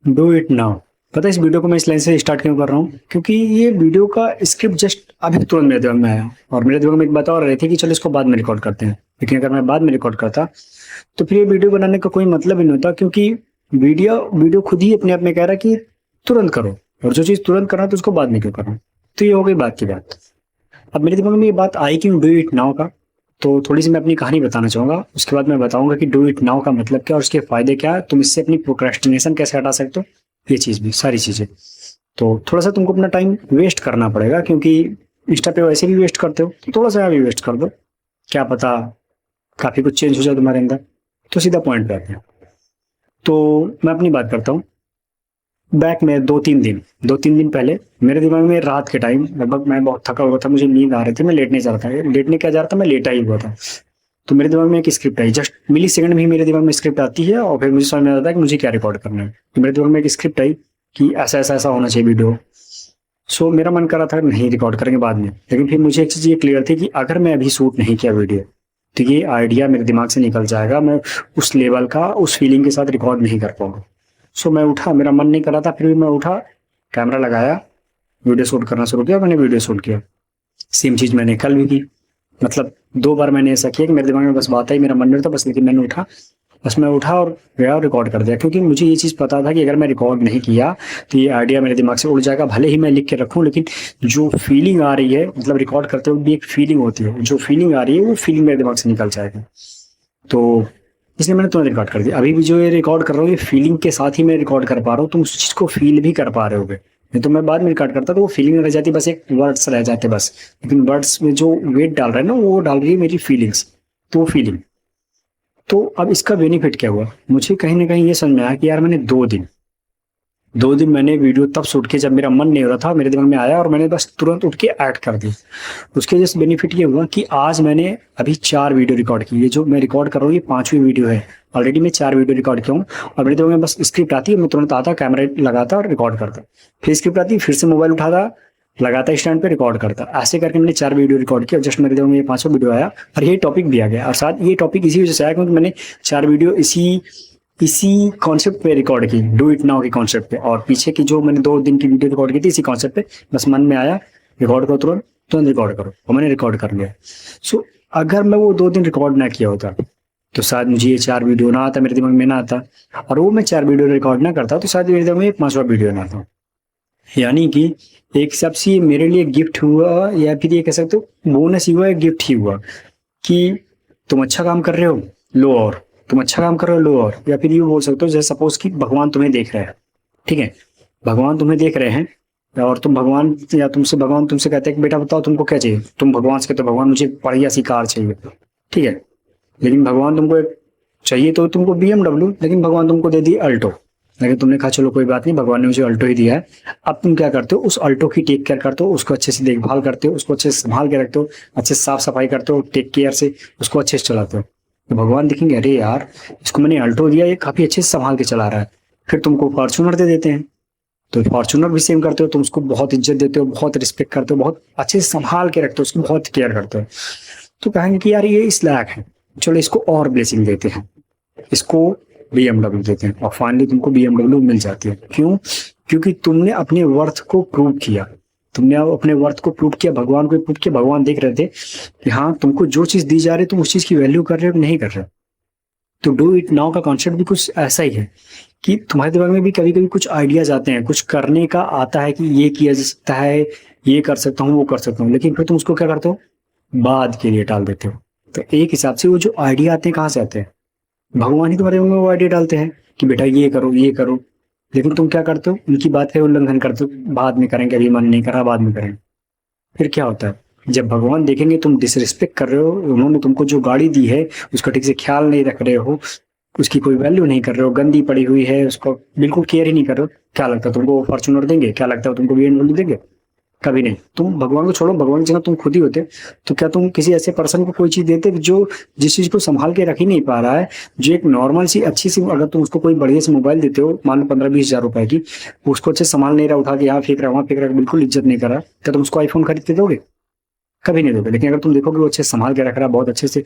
Do it now. पता है इस वीडियो को मैं इस लाइन से स्टार्ट क्यों कर रहा हूँ? क्योंकि ये वीडियो का स्क्रिप्ट जस्ट अभी तुरंत मेरे दिमाग में आया और मेरे दिमाग में एक बात और रही थी कि चलो इसको बाद में रिकॉर्ड करते हैं। लेकिन अगर मैं बाद में रिकॉर्ड करता तो फिर ये वीडियो बनाने का कोई मतलब ही नहीं होता, क्योंकि वीडियो वीडियो खुद ही अपने आप में कह रहा है कि तुरंत करो, और जो चीज़ तुरंत करना तो उसको बाद में क्यों करना। तो ये हो गई बात की बात। अब मेरे दिमाग में ये बात आई कि डू इट नाउ का, तो थोड़ी सी मैं अपनी कहानी बताना चाहूंगा। उसके बाद मैं बताऊंगा कि डू इट नाउ का मतलब क्या और उसके फायदे क्या है, तुम इससे अपनी प्रोक्रेस्टिनेशन कैसे हटा सकते हो, ये चीज़ भी, सारी चीज़ें। तो थोड़ा सा तुमको अपना टाइम वेस्ट करना पड़ेगा, क्योंकि इंस्टा पे वैसे भी वेस्ट करते हो, तो थोड़ा सा यहाँ भी वेस्ट कर दो, क्या पता काफ़ी कुछ चेंज हो जाए तुम्हारे अंदर। तो सीधा पॉइंट पे आते हैं। तो मैं अपनी बात करता हूँ। बैक में 2-3 दिन पहले मेरे दिमाग में रात के टाइम लगभग, मैं बहुत थका हुआ था, मुझे नींद आ रही थी, मैं लेटने जा रहा था। लेटने क्या जा रहा था, मैं लेटा ही हुआ था। तो मेरे दिमाग में एक स्क्रिप्ट आई, जस्ट मिली सेकंड में ही मेरे दिमाग में स्क्रिप्ट आती है और फिर मुझे समझ में आता है कि मुझे क्या रिकॉर्ड करना है। तो मेरे दिमाग में एक स्क्रिप्ट आई कि ऐसा ऐसा ऐसा होना चाहिए वीडियो। सो मेरा मन कर रहा था नहीं, रिकॉर्ड करेंगे बाद में। लेकिन फिर मुझे एक चीज़ ये क्लियर थी कि अगर मैं अभी शूट नहीं किया वीडियो तो ये आइडिया मेरे दिमाग से निकल जाएगा, मैं उस लेवल का उस फीलिंग के साथ रिकॉर्ड नहीं कर पाऊंगा। सो मैं उठा, मेरा मन नहीं कर रहा था, फिर भी मैं उठा, कैमरा लगाया, वीडियो शूट करना शुरू किया, मैंने वीडियो शूट किया। सेम चीज़ मैंने कल भी की। मतलब 2 बार मैंने ऐसा किया कि मेरे दिमाग में बस बात आई, मेरा मन नहीं था बस, लेकिन मैंने उठा, बस मैं उठा और गया और रिकॉर्ड कर दिया। क्योंकि मुझे ये चीज़ पता था कि अगर मैं रिकॉर्ड नहीं किया तो ये आइडिया मेरे दिमाग से उड़ जाएगा। भले ही मैं लिख के रखूँ, लेकिन जो फीलिंग आ रही है, मतलब रिकॉर्ड करते हुए भी एक फीलिंग होती है, जो फीलिंग आ रही है वो फीलिंग मेरे दिमाग से निकल जाएगी। तो इसलिए मैंने तुरंत रिकॉर्ड कर दिया। अभी भी जो ये रिकॉर्ड कर रहा हूँ, ये फीलिंग के साथ ही मैं रिकॉर्ड कर पा रहा हूँ, तुम उस चीज़ को फील भी कर पा रहे होगे। नहीं तो मैं बाद में रिकॉर्ड करता तो वो फीलिंग रह जाती, बस एक वर्ड्स रह जाते बस। लेकिन वर्ड्स में जो वेट डाल रहा है ना, वो डाल रही है मेरी फीलिंग्स। तो वो फीलिंग, तो अब इसका बेनिफिट क्या हुआ, मुझे कहीं ना कहीं ये समझ में आया कि यार मैंने 2 दिन मैंने वीडियो तब शूट किया जब मेरा मन नहीं हो रहा था, मेरे दिमाग में आया और मैंने बस तुरंत उठ के ऐड कर दी। उसके वजह से बेनिफिट ये हुआ कि आज मैंने अभी 4 वीडियो रिकॉर्ड की है। जो मैं रिकॉर्ड कर रहा हूँ ये 5वीं वीडियो है। ऑलरेडी मैं 4 वीडियो रिकॉर्ड किया हूँ और मेरे दिमाग में बस स्क्रिप्ट आती है, मैं तुरंत आता, कैमरा लगाता और रिकॉर्ड करता। फिर स्क्रिप्ट आती, फिर से मोबाइल उठाता, लगाता स्टैंड पे, रिकॉर्ड करता। ऐसे करके मैंने 4 वीडियो रिकॉर्ड किया, जस्ट मेरे दिमाग में ये 5वां वीडियो आया और ये टॉपिक भी आ गया। और साथ ये टॉपिक इसी वजह से आया क्योंकि मैंने 4 वीडियो इसी इसी कॉन्सेप्ट पे रिकॉर्ड की, डू इट नाउ के कॉन्सेप्ट पे। और पीछे की जो मैंने 2 दिन की वीडियो रिकॉर्ड की थी इसी कॉन्सेप्ट पे, बस मन में आया रिकॉर्ड करो, तुरंत तुरंत रिकॉर्ड करो, और मैंने रिकॉर्ड कर लिया। सो अगर मैं वो 2 दिन रिकॉर्ड ना किया होता तो शायद मुझे ये 4 वीडियो ना आता, मेरे दिमाग में ना आता। और वो मैं 4 वीडियो रिकॉर्ड ना करता तो शायद मेरे दिमाग में एक 5वां वीडियो ना आता। यानी कि एक हिसाब से ये मेरे लिए गिफ्ट हुआ, या फिर ये कह सकते हो बोनस ही हुआ, एक गिफ्ट ही हुआ कि तुम अच्छा काम कर रहे हो, लो और, तुम अच्छा काम कर रहे हो, लो और। या फिर ये बोल सकते हो जैसे सपोज कि भगवान तुम्हें देख रहे हैं, ठीक है, भगवान तुम्हें देख रहे हैं और तुम भगवान, या तुमसे भगवान तुमसे कहते हैं कि बेटा बताओ तुमको क्या चाहिए, तुम भगवान से कहते हो भगवान मुझे बढ़िया सी कार चाहिए, ठीक है। लेकिन भगवान तुमको एक चाहिए तो तुमको BMW, लेकिन भगवान तुमको दे दी अल्टो। लेकिन तुमने कहा चलो कोई बात नहीं, भगवान ने मुझे अल्टो ही दिया है। अब तुम क्या करते हो, उस अल्टो की टेक केयर करते हो, उसको अच्छे से देखभाल करते हो, उसको अच्छे से संभाल के रखते हो, अच्छे से साफ सफाई करते हो, टेक केयर से उसको अच्छे से चलाते हो। तो भगवान देखेंगे अरे यार इसको मैंने अल्टो दिया, ये काफी अच्छे से संभाल के चला रहा है, फिर तुमको फॉर्च्यूनर दे देते हैं। तो फॉर्च्यूनर भी सेम करते हो, तुम उसको बहुत इज्जत देते हो, बहुत रिस्पेक्ट करते हो, बहुत अच्छे से संभाल के रखते हो, उसको बहुत केयर करते हो। तो कहेंगे कि यार ये इस लायक है, चलो इसको और ब्लेसिंग देते हैं, इसको BMW देते हैं। और फाइनली तुमको BMW मिल जाती है। क्यों? क्योंकि तुमने अपने वर्थ को प्रूव किया, तुमने अपने वर्थ को प्रूव किया, भगवान को प्रूव किया। भगवान देख रहे थे कि हाँ तुमको जो चीज दी जा रही है तुम उस चीज की वैल्यू कर रहे हो कि नहीं कर रहे हो। तो डू इट नाउ का कॉन्सेप्ट भी कुछ ऐसा ही है कि तुम्हारे दिमाग में भी कभी कभी कुछ आइडियाज आते हैं, कुछ करने का आता है कि ये किया जा सकता है, ये कर सकता हूँ, वो कर सकता हूँ, लेकिन फिर तुम उसको क्या करते हो, बाद के लिए टाल देते हो। तो एक हिसाब से वो जो आइडिया आते हैं कहाँ से आते हैं, भगवान ही तुम्हारे में वो आइडिया डालते हैं कि बेटा ये करो ये करो। लेकिन तुम क्या करते हो, उनकी बात का उल्लंघन करते हो, बाद में करेंगे, अभी मन नहीं करा, बाद में करेंगे। फिर क्या होता है, जब भगवान देखेंगे तुम डिसरिस्पेक्ट कर रहे हो, उन्होंने तुमको जो गाड़ी दी है उसका ठीक से ख्याल नहीं रख रहे हो, उसकी कोई वैल्यू नहीं कर रहे हो, गंदी पड़ी हुई है, उसको बिल्कुल केयर ही नहीं कर रहे हो, क्या लगता है तुमको फॉर्च्यूनर देंगे? क्या लगता है तुमको BMW देंगे? कभी नहीं। तुम भगवान को छोड़ो, भगवान की जगह तुम खुद ही होते तो क्या तुम किसी ऐसे पर्सन को कोई चीज देते जो जिस चीज को संभाल के रख ही नहीं पा रहा है, जो एक नॉर्मल सी अच्छी सी, अगर तुम उसको कोई बढ़िया सी मोबाइल देते हो मान लो 15-20 हज़ार रुपए की, उसको अच्छे से संभाल नहीं रहा, उठा के यहाँ फेंक रहा, वहां फेंक रहा, बिल्कुल इज्जत नहीं कर रहा, क्या तुम उसको आईफोन खरीद के दोगे? कभी नहीं दोगे। लेकिन अगर तुम देखोगे वो अच्छे से संभाल के रख रहा है, बहुत अच्छे से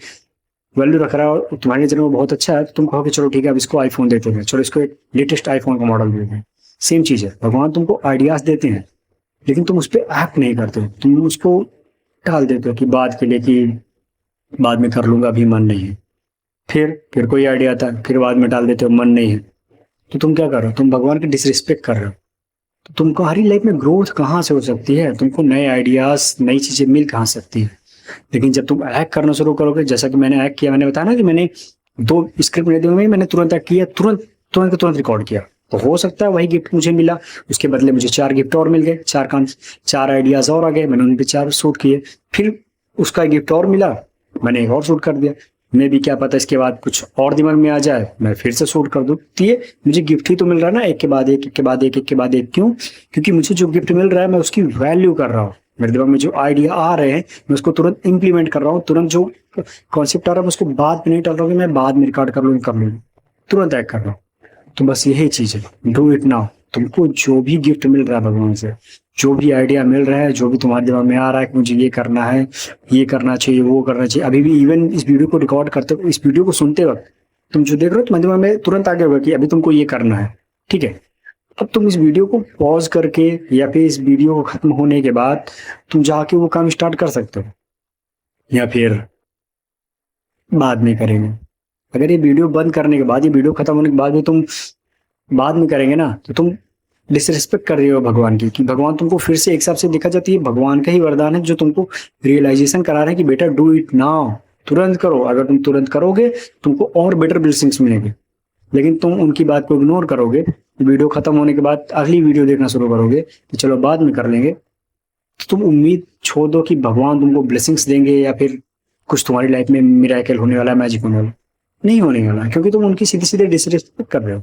वैल्यू रख रहा है और तुम्हारी नजर में बहुत अच्छा है, तो तुम कहोगे चलो ठीक है अब इसको आईफोन देते हैं, चलो इसको एक लेटेस्ट आईफोन का मॉडल देते हैं। सेम चीज है, भगवान तुमको आइडियाज देते हैं लेकिन तुम उस पर एक्ट नहीं करते हो, तुम उसको टाल देते हो कि बाद के लिए, कि बाद में कर लूंगा, अभी मन नहीं है। फिर कोई आइडिया आता है, फिर बाद में डाल देते हो, मन नहीं है। तो तुम क्या कर रहे हो, तुम भगवान की डिसरिस्पेक्ट कर रहे हो। तो तुम्हारी लाइफ में ग्रोथ कहाँ से हो सकती है, तुमको नए आइडियाज नई चीजें मिल कहाँ सकती है। लेकिन जब तुम एक्ट करना शुरू करोगे, जैसा कि मैंने एक्ट किया, मैंने बताया ना कि मैंने 2 स्क्रिप्ट मेरे दिमाग में, मैंने तुरंत एक्ट किया, तुरंत रिकॉर्ड किया। तो हो सकता है वही गिफ्ट मुझे मिला, उसके बदले मुझे 4 गिफ्ट और मिल गए, 4 आइडियाज और आ गए, मैंने उन पे 4 शूट किए। फिर उसका गिफ्ट और मिला, मैंने एक और शूट कर दिया। मैं भी क्या पता इसके बाद कुछ और दिमाग में आ जाए, मैं फिर से शूट कर दूं। तो ये मुझे गिफ्ट ही तो मिल रहा है ना, एक के बाद एक, एक के बाद एक, एक के बाद एक। क्यों? क्योंकि मुझे जो गिफ्ट मिल रहा है मैं उसकी वैल्यू कर रहा हूँ। मेरे दिमाग में जो आइडिया आ रहे हैं मैं उसको तुरंत इंप्लीमेंट कर रहा हूँ, तुरंत जो कॉन्सेप्ट आ रहा है मैं उसको बाद में नहीं टाल रहा हूँ कि मैं बाद में रिकॉर्ड कर लूँ, तुरंत एक्ट कर रहा हूँ। तो बस यही चीज है, डू इट नाउ। तुमको जो भी गिफ्ट मिल रहा है भगवान से, जो भी आइडिया मिल रहा है, जो भी तुम्हारे दिमाग में आ रहा है कि मुझे ये करना है, ये करना चाहिए, वो करना चाहिए, अभी भी इवन इस वीडियो को रिकॉर्ड करते हो, इस वीडियो को सुनते वक्त तुम जो देख रहे हो तुम्हारे दिमाग में तुरंत आगे होगा कि अभी तुमको ये करना है। ठीक है, अब तुम इस वीडियो को पॉज करके या फिर इस वीडियो को खत्म होने के बाद तुम जाके वो काम स्टार्ट कर सकते हो, या फिर बाद में करेंगे। अगर ये वीडियो बंद करने के बाद, ये वीडियो खत्म होने के बाद भी तुम बाद में करेंगे ना, तो तुम डिसरिस्पेक्ट कर रहे हो भगवान की, कि भगवान तुमको फिर से एक हिसाब से देखा जाती है, भगवान का ही वरदान है जो तुमको रियलाइजेशन करा रहे हैं कि बेटा डू इट नाउ, तुरंत करो। अगर तुम तुरंत करोगे तुमको और बेटर ब्लेसिंग्स मिलेंगे। लेकिन तुम उनकी बात को इग्नोर करोगे, वीडियो खत्म होने के बाद अगली वीडियो देखना शुरू करोगे कि चलो बाद में कर लेंगे, तो तुम उम्मीद छोड़ दो कि भगवान तुमको ब्लेसिंग्स देंगे या फिर कुछ तुम्हारी लाइफ में मिराकल होने वाला है, मैजिक होने वाला, नहीं होने वाला, क्योंकि तुम उनकी सीधे सीधे डिसरिस्पेक्ट कर रहे हो।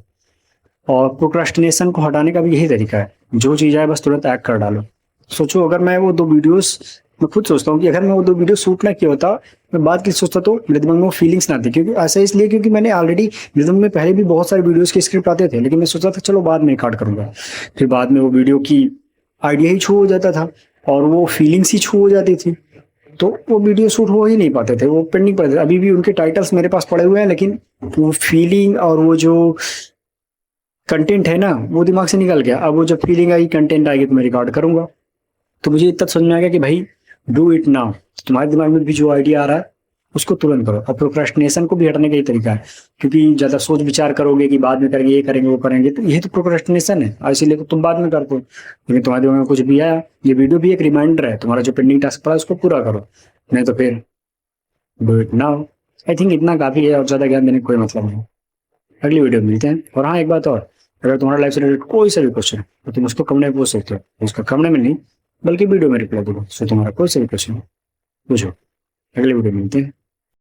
और प्रोक्रास्टिनेशन को हटाने का भी यही तरीका है, जो चीज आए बस तुरंत एक्ट कर डालो। सोचो अगर मैं वो 2 वीडियोस, मैं खुद सोचता हूँ कि अगर मैं वो 2 वीडियो शूट ना किया होता, मैं बात की सोचता तो मेरे दिमाग में वो फीलिंग्स ना आती। क्योंकि ऐसा इसलिए क्योंकि मैंने ऑलरेडी, मेरे दिमाग में पहले भी बहुत सारे वीडियोस के स्क्रिप्ट आते थे, लेकिन मैं सोचा था चलो बाद में काट करूंगा। फिर बाद में वो वीडियो की आइडिया ही छू हो जाता था और वो फीलिंग्स ही छू हो जाती थी, तो वो वीडियो शूट हो ही नहीं पाते थे, वो पेंडिंग पड़े थे। अभी भी उनके टाइटल्स मेरे पास पड़े हुए हैं, लेकिन वो फीलिंग और वो जो कंटेंट है ना वो दिमाग से निकल गया। अब वो जब फीलिंग आई, कंटेंट आएगी तो मैं रिकॉर्ड करूंगा। तो मुझे इतना समझ में आ गया कि भाई डू इट नाउ। तुम्हारे दिमाग में भी जो आइडिया आ रहा है उसको तुरंत करो। और प्रोक्रेस्टिनेशन को भी हटाने का ही तरीका है, क्योंकि ज्यादा सोच विचार करोगे कि बाद में करेंगे, ये करेंगे, वो करेंगे, तो ये तो प्रोक्रेस्टिनेशन है, और इसीलिए तो तुम बाद में करते हो। लेकिन तुम्हारे दिमाग में कुछ भी आया, ये वीडियो भी एक रिमाइंडर है, तुम्हारा जो पेंडिंग टास्क पड़ा है उसको पूरा करो, नहीं तो फिर do it now. I think इतना काफी है, और ज्यादा ज्ञान देने का कोई मतलब नहीं। अगली वीडियो में मिलते हैं। और हाँ, एक बात और, अगर तुम्हारा लाइफ से रिलेटेड कोई सा भी क्वेश्चन है तो तुम उसको कमेंट में पूछ सकते हो। उसका कमेंट में नहीं बल्कि वीडियो में रिप्लाई दूंगा। सो तुम्हारा कोई सा भी क्वेश्चन पूछो। अगले वीडियो में मिलते हैं।